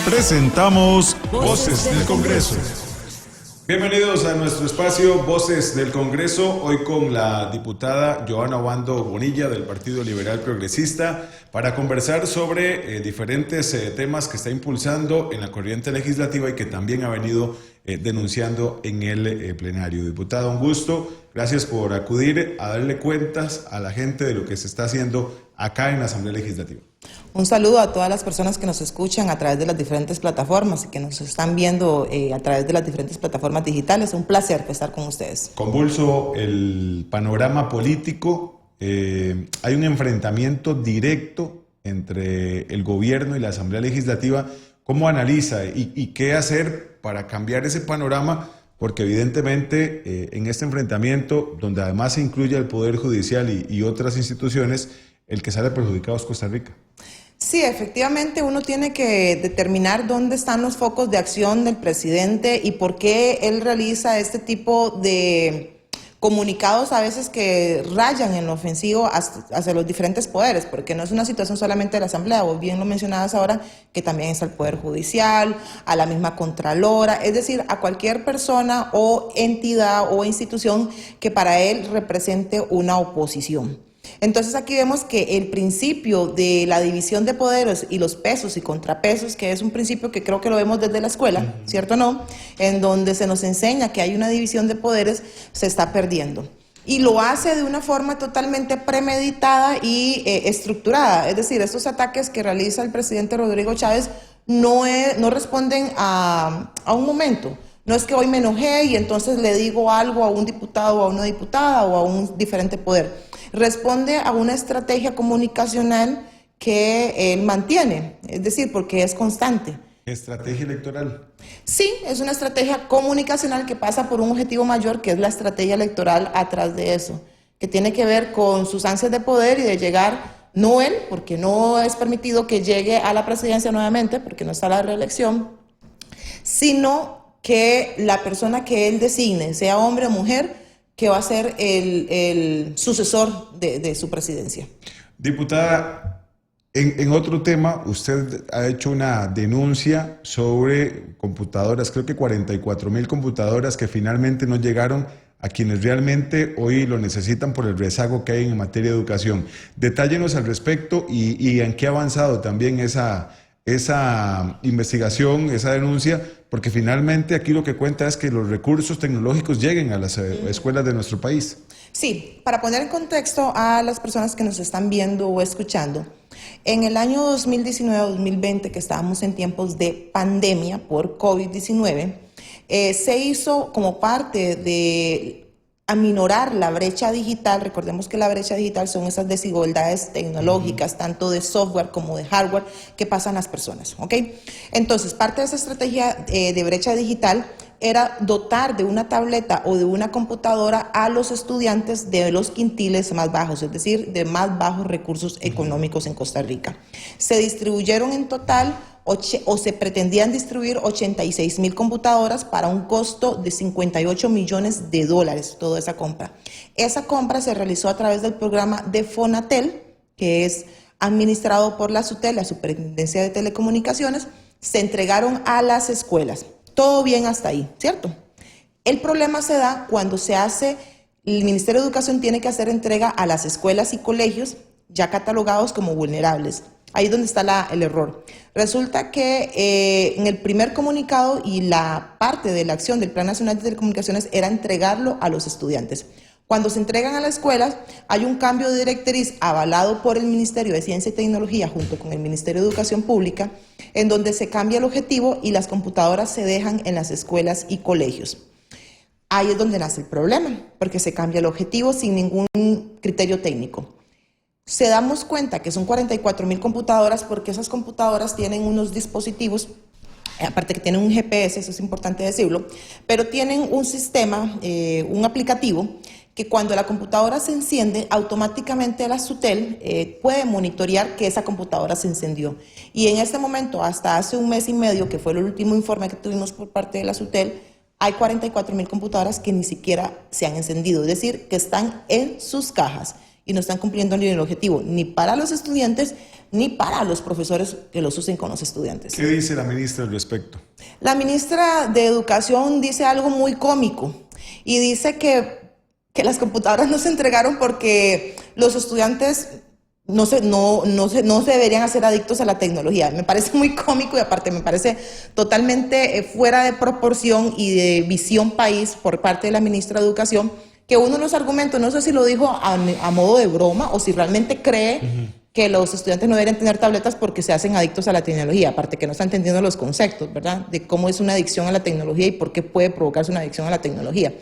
Presentamos Voces del Congreso. Bienvenidos a nuestro espacio Voces del Congreso, hoy con la diputada Johanna Obando Bonilla del Partido Liberal Progresista para conversar sobre diferentes temas que está impulsando en la corriente legislativa y que también ha venido denunciando en el plenario. Diputada, un gusto, gracias por acudir a darle cuentas a la gente de lo que se está haciendo acá en la Asamblea Legislativa. Un saludo a todas las personas que nos escuchan a través de las diferentes plataformas y que nos están viendo a través de las diferentes plataformas digitales. Un placer estar con ustedes. Convulso el panorama político, hay un enfrentamiento directo entre el gobierno y la Asamblea Legislativa. ¿Cómo analiza y qué hacer para cambiar ese panorama? Porque evidentemente en este enfrentamiento, donde además se incluye el Poder Judicial y otras instituciones, el que sale perjudicado es Costa Rica. Sí, efectivamente uno tiene que determinar dónde están los focos de acción del presidente y por qué él realiza este tipo de comunicados a veces que rayan en lo ofensivo hacia los diferentes poderes, porque no es una situación solamente de la Asamblea, vos bien lo mencionabas ahora, que también es al Poder Judicial, a la misma Contralora, es decir, a cualquier persona o entidad o institución que para él represente una oposición. Entonces aquí vemos que el principio de la división de poderes y los pesos y contrapesos, que es un principio que creo que lo vemos desde la escuela, ¿cierto o no? En donde se nos enseña que hay una división de poderes, se está perdiendo. Y lo hace de una forma totalmente premeditada y estructurada. Es decir, estos ataques que realiza el presidente Rodrigo Chávez no responden a un momento. No es que hoy me enojé y entonces le digo algo a un diputado o a una diputada o a un diferente poder. Responde a una estrategia comunicacional que él mantiene, es decir, porque es constante. ¿Estrategia electoral? Sí, es una estrategia comunicacional que pasa por un objetivo mayor, que es la estrategia electoral atrás de eso, que tiene que ver con sus ansias de poder y de llegar, no él, porque no es permitido que llegue a la presidencia nuevamente, porque no está la reelección, sino que la persona que él designe, sea hombre o mujer, que va a ser el sucesor de su presidencia. Diputada, en otro tema, usted ha hecho una denuncia sobre computadoras, creo que 44,000 computadoras que finalmente no llegaron a quienes realmente hoy lo necesitan por el rezago que hay en materia de educación. Detállenos al respecto y en qué ha avanzado también esa investigación, esa denuncia, porque finalmente aquí lo que cuenta es que los recursos tecnológicos lleguen a las escuelas de nuestro país. Sí, para poner en contexto a las personas que nos están viendo o escuchando, en el año 2019-2020, que estábamos en tiempos de pandemia por COVID-19, se hizo como parte de aminorar la brecha digital. Recordemos que la brecha digital son esas desigualdades tecnológicas, tanto de software como de hardware, que pasan las personas, ¿ok? Entonces, parte de esa estrategia de brecha digital era dotar de una tableta o de una computadora a los estudiantes de los quintiles más bajos, es decir, de más bajos recursos económicos en Costa Rica. Se distribuyeron en total o se pretendían distribuir 86,000 computadoras para un costo de $58 millones, toda esa compra. Esa compra se realizó a través del programa de Fonatel, que es administrado por la SUTEL, la Superintendencia de Telecomunicaciones. Se entregaron a las escuelas. Todo bien hasta ahí, ¿cierto? El problema se da cuando el Ministerio de Educación tiene que hacer entrega a las escuelas y colegios ya catalogados como vulnerables. Ahí es donde está el error. Resulta que en el primer comunicado y la parte de la acción del Plan Nacional de Telecomunicaciones era entregarlo a los estudiantes. Cuando se entregan a las escuelas, hay un cambio de directriz avalado por el Ministerio de Ciencia y Tecnología junto con el Ministerio de Educación Pública, en donde se cambia el objetivo y las computadoras se dejan en las escuelas y colegios. Ahí es donde nace el problema, porque se cambia el objetivo sin ningún criterio técnico. Se damos cuenta que son 44,000 computadoras porque esas computadoras tienen unos dispositivos, aparte que tienen un GPS, eso es importante decirlo, pero tienen un sistema, un aplicativo, que cuando la computadora se enciende, automáticamente la SUTEL puede monitorear que esa computadora se encendió. Y en este momento, hasta hace un mes y medio, que fue el último informe que tuvimos por parte de la SUTEL, hay 44,000 computadoras que ni siquiera se han encendido, es decir, que están en sus cajas. y no están cumpliendo ni el objetivo, ni para los estudiantes, ni para los profesores que los usen con los estudiantes. ¿Qué dice la ministra al respecto? La ministra de Educación dice algo muy cómico y dice que las computadoras no se entregaron porque los estudiantes no se deberían hacer adictos a la tecnología. Me parece muy cómico y aparte me parece totalmente fuera de proporción y de visión país por parte de la ministra de Educación, que uno de los argumentos, no sé si lo dijo a modo de broma o si realmente cree que los estudiantes no deberían tener tabletas porque se hacen adictos a la tecnología, aparte que no están entendiendo los conceptos, ¿verdad? De cómo es una adicción a la tecnología y por qué puede provocarse una adicción a la tecnología.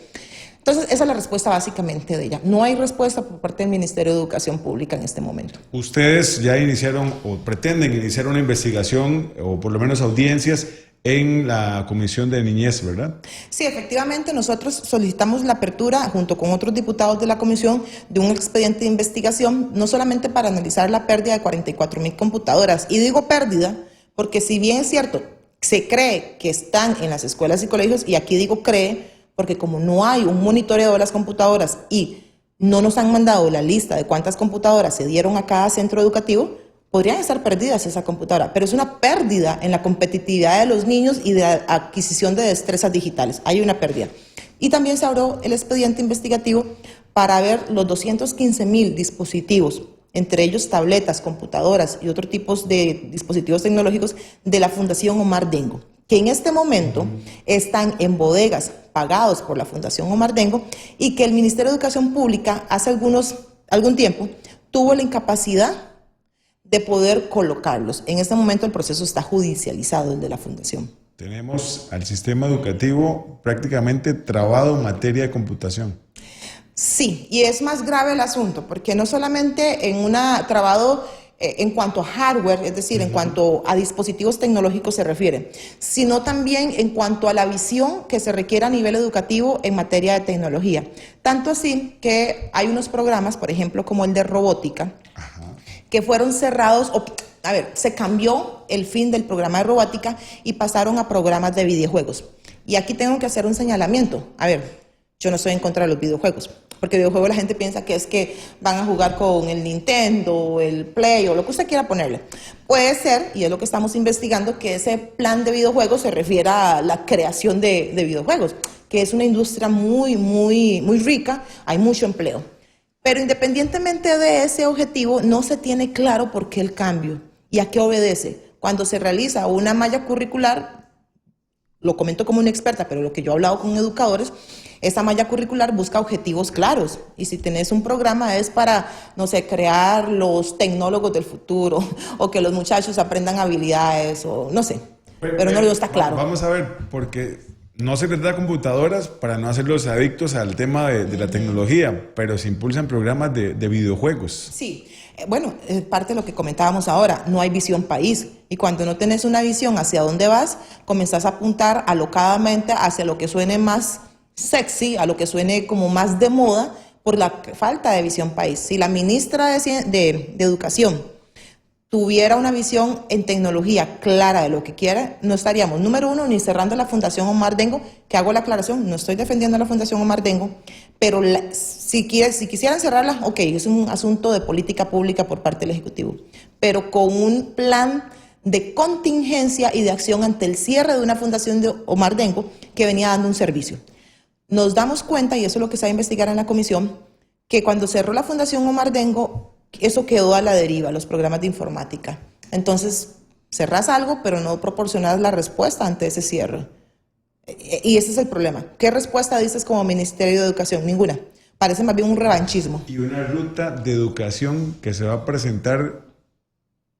Entonces, esa es la respuesta básicamente de ella. No hay respuesta por parte del Ministerio de Educación Pública en este momento. Ustedes ya iniciaron o pretenden iniciar una investigación o por lo menos audiencias en la Comisión de Niñez, ¿verdad? Sí, efectivamente, nosotros solicitamos la apertura, junto con otros diputados de la comisión, de un expediente de investigación, no solamente para analizar la pérdida de 44,000 computadoras. Y digo pérdida, porque si bien es cierto, se cree que están en las escuelas y colegios, y aquí digo cree, porque como no hay un monitoreo de las computadoras y no nos han mandado la lista de cuántas computadoras se dieron a cada centro educativo, podrían estar perdidas esa computadora, pero es una pérdida en la competitividad de los niños y de adquisición de destrezas digitales. Hay una pérdida. Y también se abrió el expediente investigativo para ver los 215,000 dispositivos, entre ellos tabletas, computadoras y otros tipos de dispositivos tecnológicos de la Fundación Omar Dengo, que en este momento están en bodegas pagados por la Fundación Omar Dengo y que el Ministerio de Educación Pública hace algún tiempo tuvo la incapacidad de poder colocarlos. En este momento el proceso está judicializado, el de la Fundación. Tenemos al sistema educativo prácticamente trabado en materia de computación. Sí, y es más grave el asunto, porque no solamente trabado en cuanto a hardware, es decir, en cuanto a dispositivos tecnológicos se refiere, sino también en cuanto a la visión que se requiere a nivel educativo en materia de tecnología. Tanto así que hay unos programas, por ejemplo, como el de robótica, que fueron cerrados, se cambió el fin del programa de robótica y pasaron a programas de videojuegos. Y aquí tengo que hacer un señalamiento. Yo no estoy en contra de los videojuegos, porque videojuegos la gente piensa que es que van a jugar con el Nintendo, el Play o lo que usted quiera ponerle. Puede ser, y es lo que estamos investigando, que ese plan de videojuegos se refiere a la creación de videojuegos, que es una industria muy, muy, muy rica, hay mucho empleo. Pero independientemente de ese objetivo, no se tiene claro por qué el cambio y a qué obedece. Cuando se realiza una malla curricular, lo comento como una experta, pero lo que yo he hablado con educadores, esa malla curricular busca objetivos claros. Y si tenés un programa es para, no sé, crear los tecnólogos del futuro o que los muchachos aprendan habilidades o no sé. Pero no está claro. Vamos a ver, porque no se trata de computadoras para no hacerlos adictos al tema de la tecnología, pero se impulsan programas de videojuegos. Sí, bueno, es parte de lo que comentábamos ahora, no hay visión país. Y cuando no tenés una visión hacia dónde vas, comenzás a apuntar alocadamente hacia lo que suene más sexy, a lo que suene como más de moda, por la falta de visión país. Si la ministra de Educación tuviera una visión en tecnología clara de lo que quiere, no estaríamos, número uno, ni cerrando la Fundación Omar Dengo, que hago la aclaración, no estoy defendiendo a la Fundación Omar Dengo, pero si quisieran cerrarla, ok, es un asunto de política pública por parte del Ejecutivo, pero con un plan de contingencia y de acción ante el cierre de una Fundación de Omar Dengo que venía dando un servicio. Nos damos cuenta, y eso es lo que se va a investigar en la comisión, que cuando cerró la Fundación Omar Dengo, eso quedó a la deriva, los programas de informática. Entonces, cerrás algo, pero no proporcionas la respuesta ante ese cierre. Y ese es el problema. ¿Qué respuesta dices como Ministerio de Educación? Ninguna. Parece más bien un revanchismo. Y una ruta de educación que se va a presentar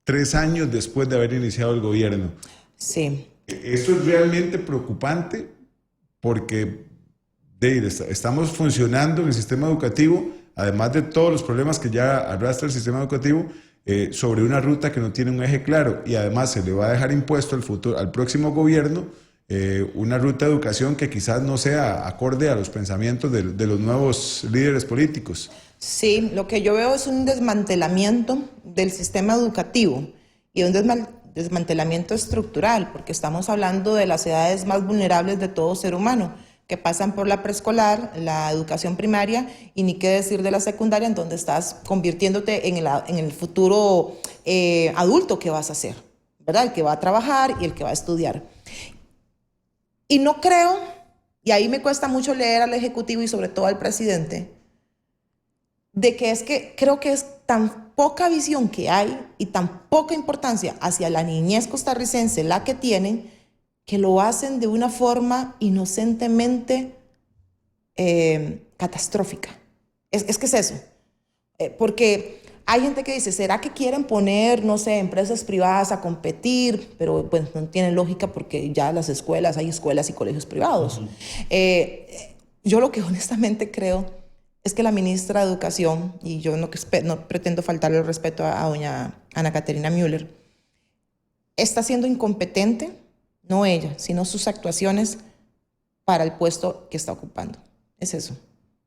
3 años después de haber iniciado el gobierno. Sí. Esto es realmente preocupante porque estamos funcionando en el sistema educativo, además de todos los problemas que ya arrastra el sistema educativo, sobre una ruta que no tiene un eje claro, y además se le va a dejar impuesto al próximo gobierno una ruta de educación que quizás no sea acorde a los pensamientos de los nuevos líderes políticos. Sí, lo que yo veo es un desmantelamiento del sistema educativo y un desmantelamiento estructural, porque estamos hablando de las edades más vulnerables de todo ser humano. que pasan por la preescolar, la educación primaria y ni qué decir de la secundaria, en donde estás convirtiéndote en el futuro adulto que vas a ser, ¿verdad? El que va a trabajar y el que va a estudiar. Y no creo, y ahí me cuesta mucho leer al Ejecutivo y sobre todo al presidente, de que es que creo que es tan poca visión que hay y tan poca importancia hacia la niñez costarricense la que tienen, que lo hacen de una forma inocentemente catastrófica. Es que es eso. Porque hay gente que dice, ¿será que quieren poner, no sé, empresas privadas a competir? Pero pues no tiene lógica porque ya hay escuelas y colegios privados. Yo lo que honestamente creo es que la ministra de Educación, y yo no pretendo faltarle el respeto a doña Ana Caterina Müller, está siendo incompetente, no ella, sino sus actuaciones para el puesto que está ocupando. Es eso,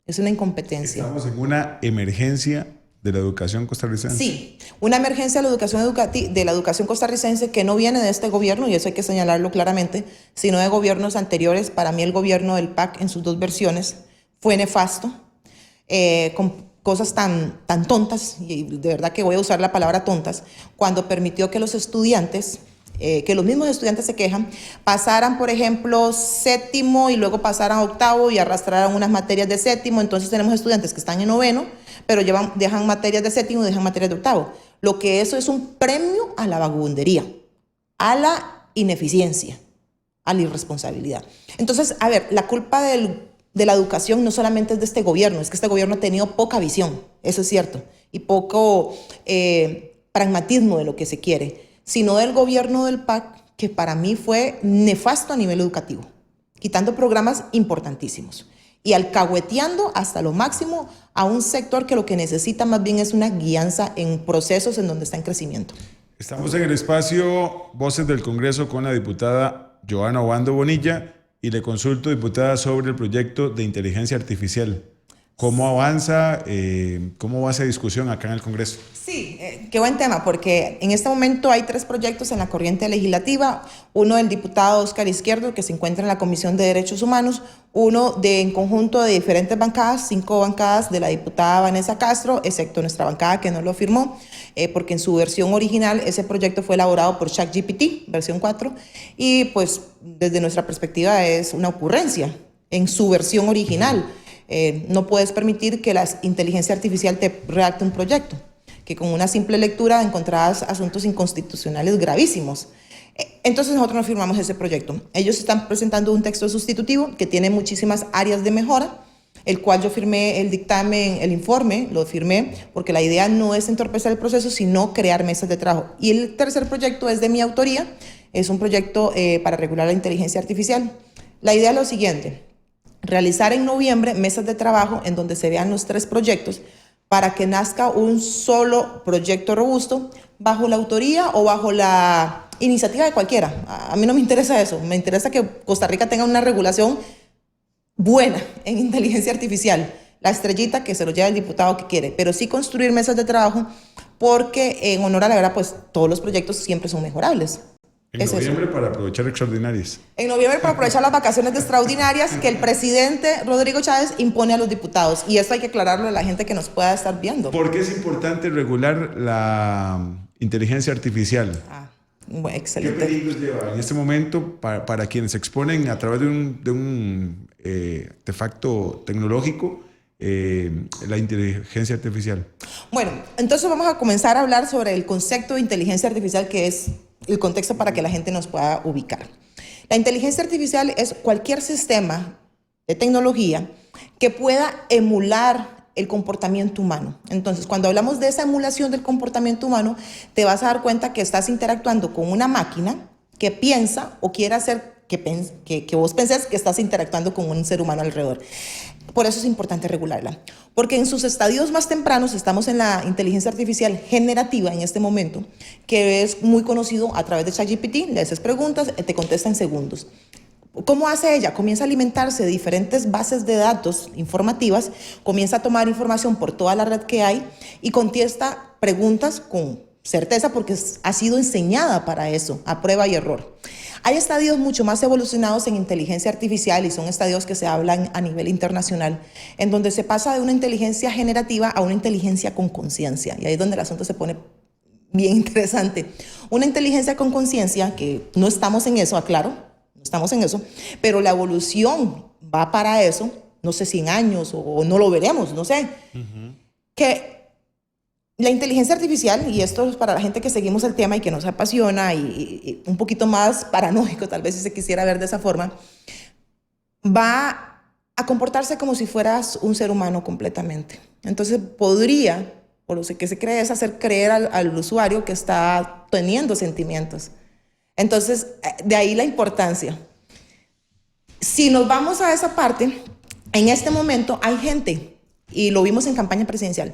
es una incompetencia. ¿Estamos en una emergencia de la educación costarricense? Sí, una emergencia de la educación costarricense que no viene de este gobierno, y eso hay que señalarlo claramente, sino de gobiernos anteriores. Para mí el gobierno del PAC en sus dos versiones fue nefasto, con cosas tan tontas, y de verdad que voy a usar la palabra tontas, cuando permitió que los estudiantes, que los mismos estudiantes se quejan, pasaran, por ejemplo, séptimo y luego pasaran a octavo y arrastraran unas materias de séptimo. Entonces tenemos estudiantes que están en noveno, pero dejan materias de séptimo y dejan materias de octavo. Lo que eso es un premio a la vagabundería, a la ineficiencia, a la irresponsabilidad. Entonces, a ver, la culpa de la educación no solamente es de este gobierno, es que este gobierno ha tenido poca visión, eso es cierto, y poco pragmatismo de lo que se quiere, sino del gobierno del PAC, que para mí fue nefasto a nivel educativo, quitando programas importantísimos y alcahueteando hasta lo máximo a un sector que lo que necesita más bien es una guianza en procesos en donde está en crecimiento. Estamos en el espacio Voces del Congreso con la diputada Johanna Obando Bonilla y le consulto, diputada, sobre el proyecto de inteligencia artificial. ¿Cómo avanza? ¿Cómo va esa discusión acá en el Congreso? Sí, qué buen tema, porque en este momento hay 3 proyectos en la corriente legislativa, uno del diputado Oscar Izquierdo, que se encuentra en la Comisión de Derechos Humanos, uno en conjunto de diferentes bancadas, 5 bancadas de la diputada Vanessa Castro, excepto nuestra bancada que no lo firmó, porque en su versión original ese proyecto fue elaborado por ChatGPT, versión 4, y pues desde nuestra perspectiva es una ocurrencia en su versión original. No puedes permitir que la inteligencia artificial te redacte un proyecto, que con una simple lectura encontrarás asuntos inconstitucionales gravísimos. Entonces nosotros no firmamos ese proyecto. Ellos están presentando un texto sustitutivo que tiene muchísimas áreas de mejora, el cual yo firmé el dictamen, el informe, lo firmé porque la idea no es entorpecer el proceso, sino crear mesas de trabajo. Y el tercer proyecto es de mi autoría, es un proyecto para regular la inteligencia artificial. La idea es lo siguiente: realizar en noviembre mesas de trabajo en donde se vean los 3 proyectos para que nazca un solo proyecto robusto bajo la autoría o bajo la iniciativa de cualquiera. A mí no me interesa eso, me interesa que Costa Rica tenga una regulación buena en inteligencia artificial, la estrellita que se lo lleva el diputado que quiere, pero sí construir mesas de trabajo porque en honor a la verdad, pues todos los proyectos siempre son mejorables. En noviembre para aprovechar extraordinarias. En noviembre para aprovechar las vacaciones de extraordinarias que el presidente Rodrigo Chávez impone a los diputados. Y esto hay que aclararlo a la gente que nos pueda estar viendo. ¿Por qué es importante regular la inteligencia artificial? Bueno, excelente. ¿Qué peligros lleva en este momento para quienes se exponen a través de un artefacto tecnológico la inteligencia artificial? Bueno, entonces vamos a comenzar a hablar sobre el concepto de inteligencia artificial, que es el contexto para que la gente nos pueda ubicar. La inteligencia artificial es cualquier sistema de tecnología que pueda emular el comportamiento humano. Entonces, cuando hablamos de esa emulación del comportamiento humano, te vas a dar cuenta que estás interactuando con una máquina que piensa o quiere hacer que vos pensés que estás interactuando con un ser humano alrededor. Por eso es importante regularla, porque en sus estadios más tempranos estamos en la inteligencia artificial generativa en este momento, que es muy conocido a través de ChatGPT. Le haces preguntas, te contesta en segundos. ¿Cómo hace ella? Comienza a alimentarse de diferentes bases de datos informativas, comienza a tomar información por toda la red que hay y contesta preguntas con certeza porque ha sido enseñada para eso, a prueba y error. Hay estadios mucho más evolucionados en inteligencia artificial y son estadios que se hablan a nivel internacional, en donde se pasa de una inteligencia generativa a una inteligencia con conciencia. Y ahí es donde el asunto se pone bien interesante. Una inteligencia con conciencia, que no estamos en eso, aclaro, no estamos en eso, pero la evolución va para eso, no sé, 100 años o no lo veremos, no sé. Que la inteligencia artificial, y esto es para la gente que seguimos el tema y que nos apasiona y un poquito más paranoico, tal vez si se quisiera ver de esa forma, va a comportarse como si fueras un ser humano completamente. Entonces podría, por lo que se cree, es hacer creer al usuario que está teniendo sentimientos. Entonces, de ahí la importancia. Si nos vamos a esa parte, en este momento hay gente, y lo vimos en campaña presidencial,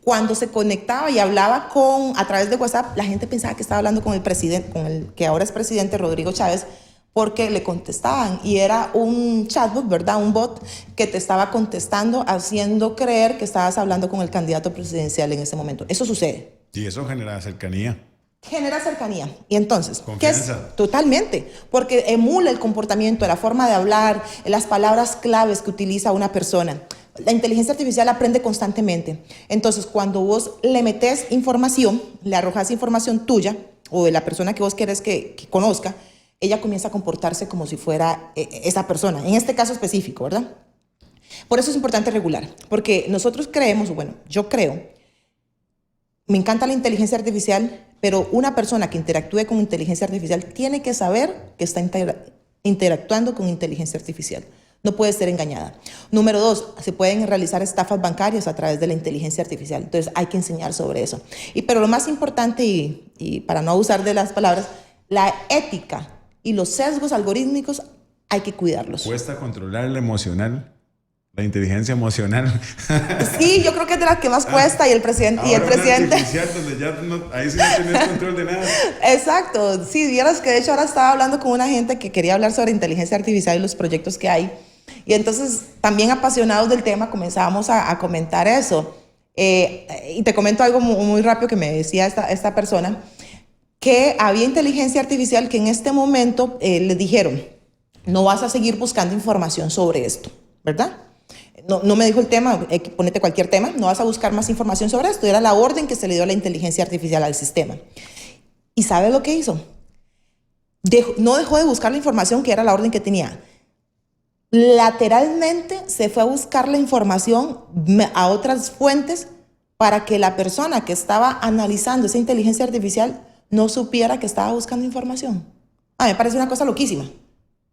cuando se conectaba y hablaba a través de WhatsApp, la gente pensaba que estaba hablando con el presidente, con el que ahora es presidente, Rodrigo Chávez, porque le contestaban y era un chatbot, ¿verdad? Un bot que te estaba contestando, haciendo creer que estabas hablando con el candidato presidencial en ese momento. Eso sucede. Y eso genera cercanía. Genera cercanía. Y entonces, confianza. ¿qué es? Totalmente, porque emula el comportamiento, la forma de hablar, las palabras claves que utiliza una persona. La inteligencia artificial aprende constantemente. Entonces, cuando vos le metes información, le arrojas información tuya o de la persona que vos querés que conozca, ella comienza a comportarse como si fuera esa persona, en este caso específico, ¿verdad? Por eso es importante regular, porque nosotros creemos, bueno, yo creo, me encanta la inteligencia artificial, pero una persona que interactúe con inteligencia artificial tiene que saber que está interactuando con inteligencia artificial. No puede ser engañada. Número 2, se pueden realizar estafas bancarias a través de la inteligencia artificial. Entonces hay que enseñar sobre eso. Pero lo más importante, y para no abusar de las palabras, la ética y los sesgos algorítmicos hay que cuidarlos. ¿Cuesta controlar el emocional? La inteligencia emocional. Sí, yo creo que es de las que más cuesta y el presidente... Ahora, y el presidente artificial donde ya ahí sí no tenés control de nada. Exacto. Sí, vieras que de hecho ahora estaba hablando con una gente que quería hablar sobre inteligencia artificial y los proyectos que hay. Y entonces, también apasionados del tema, comenzábamos a comentar eso. Y te comento algo muy rápido que me decía esta persona, que había inteligencia artificial que en este momento le dijeron, no vas a seguir buscando información sobre esto, ¿verdad? No me dijo el tema, ponete cualquier tema, no vas a buscar más información sobre esto. Era la orden que se le dio a la inteligencia artificial al sistema. ¿Y sabe lo que hizo? No dejó de buscar la información que era la orden que tenía. Lateralmente se fue a buscar la información a otras fuentes para que la persona que estaba analizando esa inteligencia artificial no supiera que estaba buscando información. Me parece una cosa loquísima.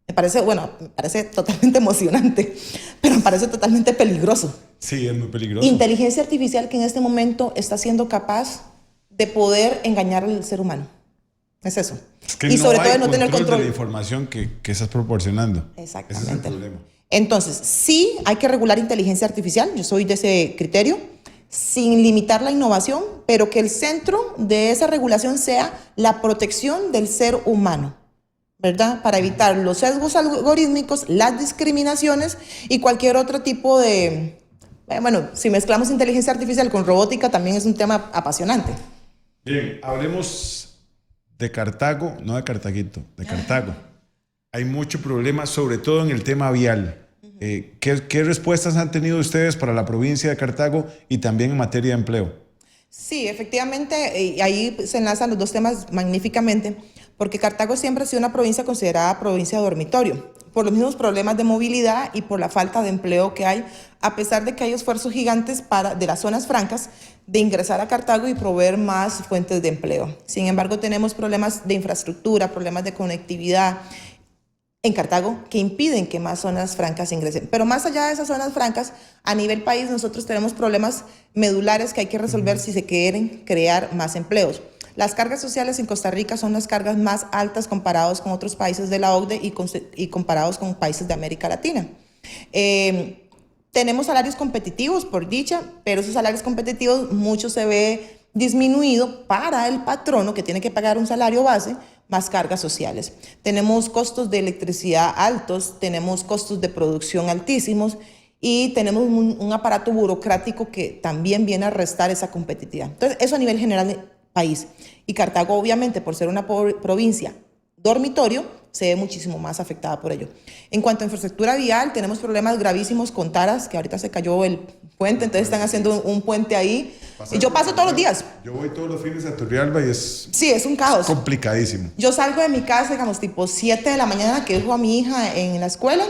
Me parece totalmente emocionante, pero me parece totalmente peligroso. Sí, es muy peligroso. Inteligencia artificial que en este momento está siendo capaz de poder engañar al ser humano. Es eso. Es que y no sobre todo hay de no tener control de la información que estás proporcionando. Exactamente. Ese es el problema. Entonces, sí hay que regular inteligencia artificial, yo soy de ese criterio, sin limitar la innovación, pero que el centro de esa regulación sea la protección del ser humano, ¿verdad? Para evitar los sesgos algorítmicos, las discriminaciones y cualquier otro tipo de... Bueno, si mezclamos inteligencia artificial con robótica, también es un tema apasionante. Bien, hablemos de Cartago, no de Cartaguito, de Cartago. Hay mucho problema, sobre todo en el tema vial. ¿Qué respuestas han tenido ustedes para la provincia de Cartago y también en materia de empleo? Sí, efectivamente, ahí se enlazan los dos temas magníficamente, porque Cartago siempre ha sido una provincia considerada provincia de dormitorio, por los mismos problemas de movilidad y por la falta de empleo que hay, a pesar de que hay esfuerzos gigantes de las zonas francas de ingresar a Cartago y proveer más fuentes de empleo. Sin embargo, tenemos problemas de infraestructura, problemas de conectividad en Cartago que impiden que más zonas francas ingresen. Pero más allá de esas zonas francas, a nivel país nosotros tenemos problemas medulares que hay que resolver si se quieren crear más empleos. Las cargas sociales en Costa Rica son las cargas más altas comparados con otros países de la OCDE y comparados con países de América Latina. Tenemos salarios competitivos, por dicha, pero esos salarios competitivos mucho se ve disminuido para el patrono que tiene que pagar un salario base más cargas sociales. Tenemos costos de electricidad altos, tenemos costos de producción altísimos y tenemos un aparato burocrático que también viene a restar esa competitividad. Entonces, eso a nivel general país. Y Cartago, obviamente, por ser una provincia dormitorio, se ve muchísimo más afectada por ello. En cuanto a infraestructura vial, tenemos problemas gravísimos con Taras, que ahorita se cayó el puente, entonces están haciendo un puente ahí. Y yo paso todos los días. Yo voy todos los fines a Turrialba y sí, es un caos. Complicadísimo. Yo salgo de mi casa, digamos, tipo 7 de la mañana, que dejo a mi hija en la escuela,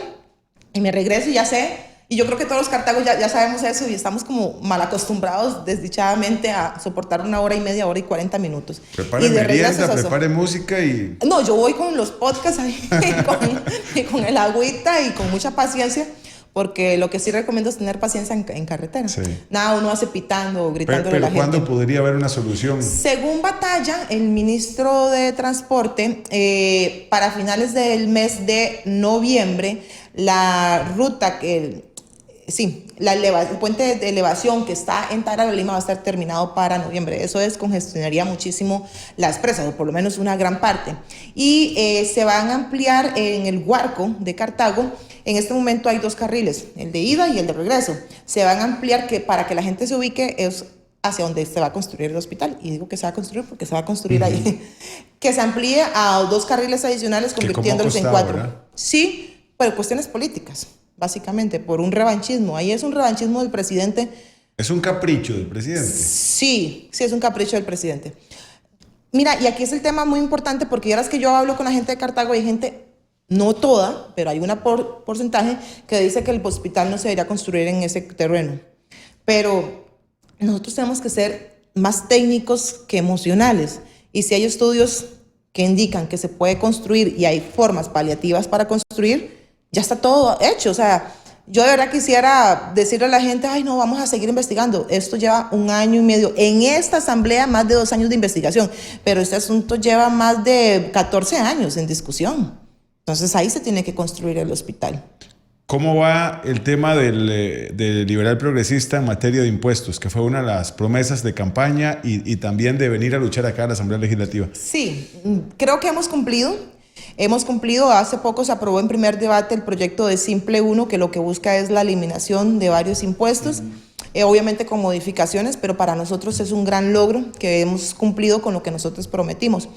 y me regreso y ya sé. Y yo creo que todos los cartagos ya sabemos eso y estamos como mal acostumbrados desdichadamente a soportar 1 hora y media, hora y 40 minutos. Prepare merienda, prepare música y... No, yo voy con los podcasts ahí, con el agüita y con mucha paciencia, porque lo que sí recomiendo es tener paciencia en carretera. Sí. Nada, uno hace pitando o gritando a la gente. ¿Pero cuándo podría haber una solución? Según batalla el ministro de Transporte, para finales del mes de noviembre, la ruta que... Sí, el puente de elevación que está en Tara Lima va a estar terminado para noviembre. Eso descongestionaría muchísimo las presas, o por lo menos una gran parte. Y se van a ampliar en el Huarco de Cartago. En este momento hay 2 carriles, el de ida y el de regreso. Se van a ampliar para que la gente se ubique es hacia donde se va a construir el hospital. Y digo que se va a construir porque se va a construir ahí. Que se amplíe a 2 carriles adicionales, convirtiéndolos en 4. ¿Verdad? Sí, pero cuestiones políticas. Básicamente, por un revanchismo. Ahí es un revanchismo del presidente. ¿Es un capricho del presidente? Sí, es un capricho del presidente. Mira, y aquí es el tema muy importante porque ya es que yo hablo con la gente de Cartago y hay gente, no toda, pero hay una porcentaje que dice que el hospital no se debería construir en ese terreno. Pero nosotros tenemos que ser más técnicos que emocionales. Y si hay estudios que indican que se puede construir y hay formas paliativas para construir, ya está todo hecho. O sea, yo de verdad quisiera decirle a la gente, ay, no, vamos a seguir investigando. Esto lleva 1 año y medio. En esta asamblea, más de 2 años de investigación. Pero este asunto lleva más de 14 años en discusión. Entonces, ahí se tiene que construir el hospital. ¿Cómo va el tema del liberal progresista en materia de impuestos? Que fue una de las promesas de campaña y también de venir a luchar acá a la Asamblea Legislativa. Sí, creo que hemos cumplido. Hace poco se aprobó en primer debate el proyecto de Simple 1, que lo que busca es la eliminación de varios impuestos, obviamente con modificaciones, pero para nosotros es un gran logro que hemos cumplido con lo que nosotros prometimos.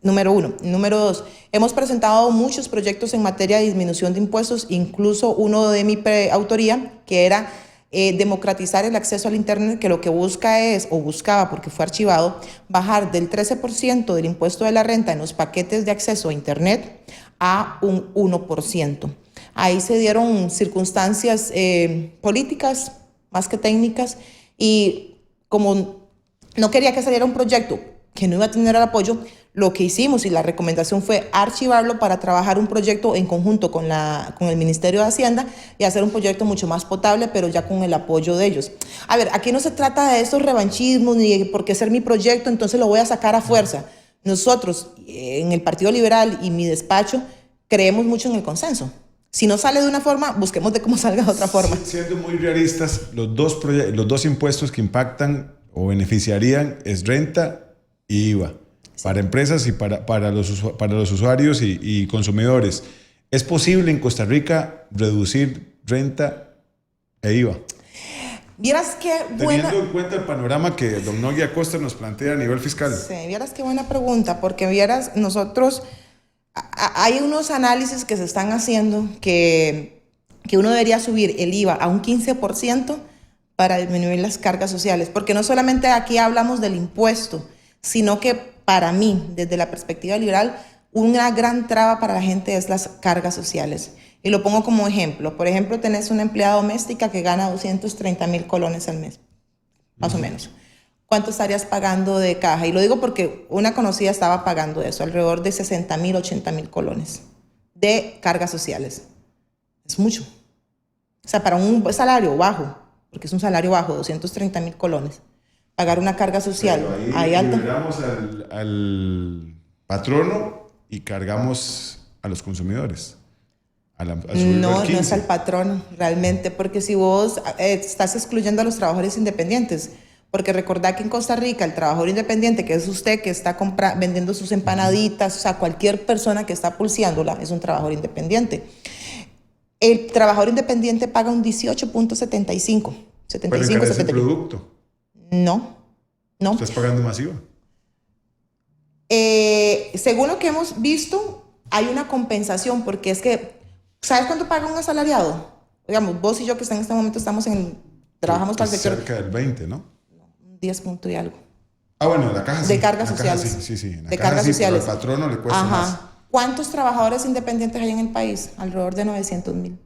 Número 1. Número 2, hemos presentado muchos proyectos en materia de disminución de impuestos, incluso uno de mi autoría, que era democratizar el acceso al Internet, que lo que busca es, o buscaba porque fue archivado, bajar del 13% del impuesto de la renta en los paquetes de acceso a Internet a un 1%. Ahí se dieron circunstancias políticas más que técnicas y como no quería que saliera un proyecto que no iba a tener el apoyo, lo que hicimos y la recomendación fue archivarlo para trabajar un proyecto en conjunto con el Ministerio de Hacienda y hacer un proyecto mucho más potable, pero ya con el apoyo de ellos. A ver, aquí no se trata de esos revanchismos ni de porque ser mi proyecto, entonces lo voy a sacar a fuerza. Nosotros, en el Partido Liberal y mi despacho, creemos mucho en el consenso. Si no sale de una forma, busquemos de cómo salga de otra forma. Siendo muy realistas, los dos impuestos que impactan o beneficiarían es renta y IVA. Para empresas y para los usuarios y consumidores. ¿Es posible en Costa Rica reducir renta e IVA? Vieras qué buena... Teniendo en cuenta el panorama que don Nogui Acosta nos plantea a nivel fiscal. Sí, vieras qué buena pregunta, porque vieras, nosotros... Hay unos análisis que se están haciendo que uno debería subir el IVA a un 15% para disminuir las cargas sociales, porque no solamente aquí hablamos del impuesto, sino que para mí, desde la perspectiva liberal, una gran traba para la gente es las cargas sociales. Y lo pongo como ejemplo. Por ejemplo, tenés una empleada doméstica que gana 230,000 colones al mes, más o menos. ¿Cuánto estarías pagando de caja? Y lo digo porque una conocida estaba pagando eso, alrededor de 60,000, 80,000 colones de cargas sociales. Es mucho. O sea, para un salario bajo, porque es un salario bajo, 230,000 colones. Pagar una carga social ahí alta. Liberamos al patrono y cargamos a los consumidores. No es al patrono realmente, porque si vos estás excluyendo a los trabajadores independientes, porque recordad que en Costa Rica el trabajador independiente, que es usted que está vendiendo sus empanaditas, o sea, cualquier persona que está pulseándola es un trabajador independiente. El trabajador independiente paga un 18.75. Pero encarece el producto. No. ¿Estás pagando más IVA? Según lo que hemos visto, hay una compensación, porque es que, ¿sabes cuánto paga un asalariado? Digamos, vos y yo que en este momento trabajamos para el sector. Cerca del 20, ¿no? 10 puntos y algo. Ah, bueno, en la caja sí. De cargas En la caja sociales. sí. En la De caja cargas sí, sociales. pero al patrono le cuesta más. ¿Cuántos trabajadores independientes hay en el país? Alrededor de 900,000.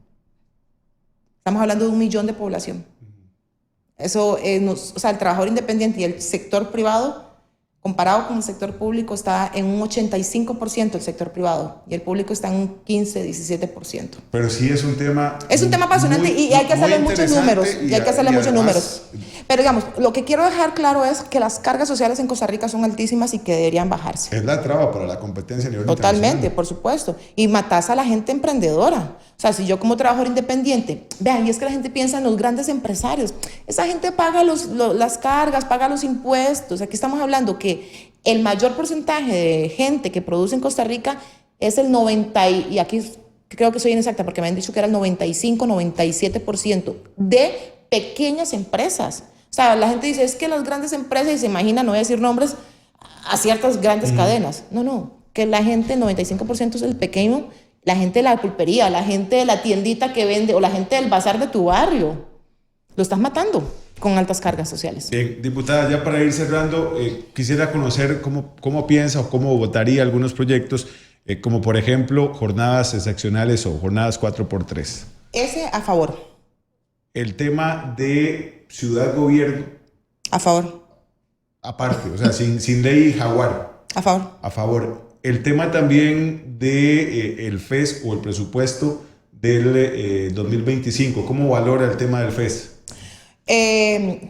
Estamos hablando de 1 millón de población. Eso, o sea, el trabajador independiente y el sector privado, comparado con el sector público, está en un 85% el sector privado y el público está en un 15-17%. Pero sí es un tema. Es un tema apasionante y hay que hacerle muchos números. Y hay que hacerle muchos números. Pero digamos, lo que quiero dejar claro es que las cargas sociales en Costa Rica son altísimas y que deberían bajarse. Es la traba para la competencia a nivel Totalmente, por supuesto. Y matás a la gente emprendedora. O sea, si yo como trabajador independiente, vean, y es que la gente piensa en los grandes empresarios. Esa gente paga las cargas, paga los impuestos. Aquí estamos hablando que el mayor porcentaje de gente que produce en Costa Rica es el 90, y aquí creo que soy inexacta porque me han dicho que era el 95-97% de pequeñas empresas. O sea, la gente dice, es que las grandes empresas, y se imagina, no voy a decir nombres, a ciertas grandes cadenas. No, que la gente, el 95% es el pequeño, la gente de la pulpería, la gente de la tiendita que vende, o la gente del bazar de tu barrio. Lo estás matando con altas cargas sociales. Bien, diputada, ya para ir cerrando, quisiera conocer cómo piensa o cómo votaría algunos proyectos, como por ejemplo jornadas seccionales o jornadas 4x3. Ese a favor. El tema de ciudad-gobierno. A favor. Aparte, o sea, sin ley jaguar. A favor. A favor. El tema también de el FES o el presupuesto del 2025. ¿Cómo valora el tema del FES?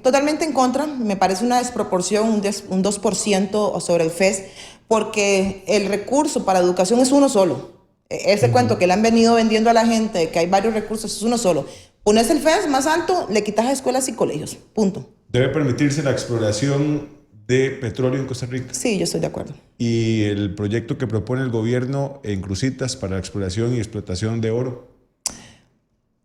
Totalmente en contra. Me parece una desproporción, un 2% sobre el FES, porque el recurso para educación es uno solo. Ese cuento que le han venido vendiendo a la gente, que hay varios recursos, es uno solo. Pones el FES más alto, le quitas a escuelas y colegios. Punto. ¿Debe permitirse la exploración de petróleo en Costa Rica? Sí, yo estoy de acuerdo. ¿Y el proyecto que propone el gobierno en Cruzitas para la exploración y explotación de oro?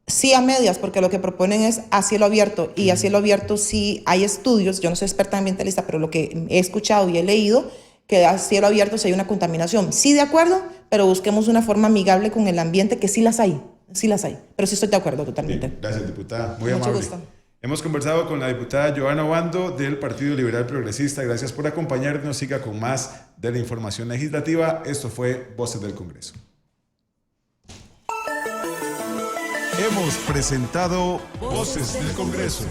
Sí, a medias, porque lo que proponen es a cielo abierto. Y a cielo abierto sí hay estudios, yo no soy experta ambientalista, pero lo que he escuchado y he leído, que a cielo abierto sí hay una contaminación. Sí, de acuerdo, pero busquemos una forma amigable con el ambiente, que sí las hay. Sí las hay, pero sí estoy de acuerdo totalmente. Bien, gracias, diputada. Muy Mucho amable. gusto. Hemos conversado con la diputada Johanna Obando del Partido Liberal Progresista. Gracias por acompañarnos. Siga con más de la información legislativa. Esto fue Voces del Congreso. Hemos presentado Voces del Congreso.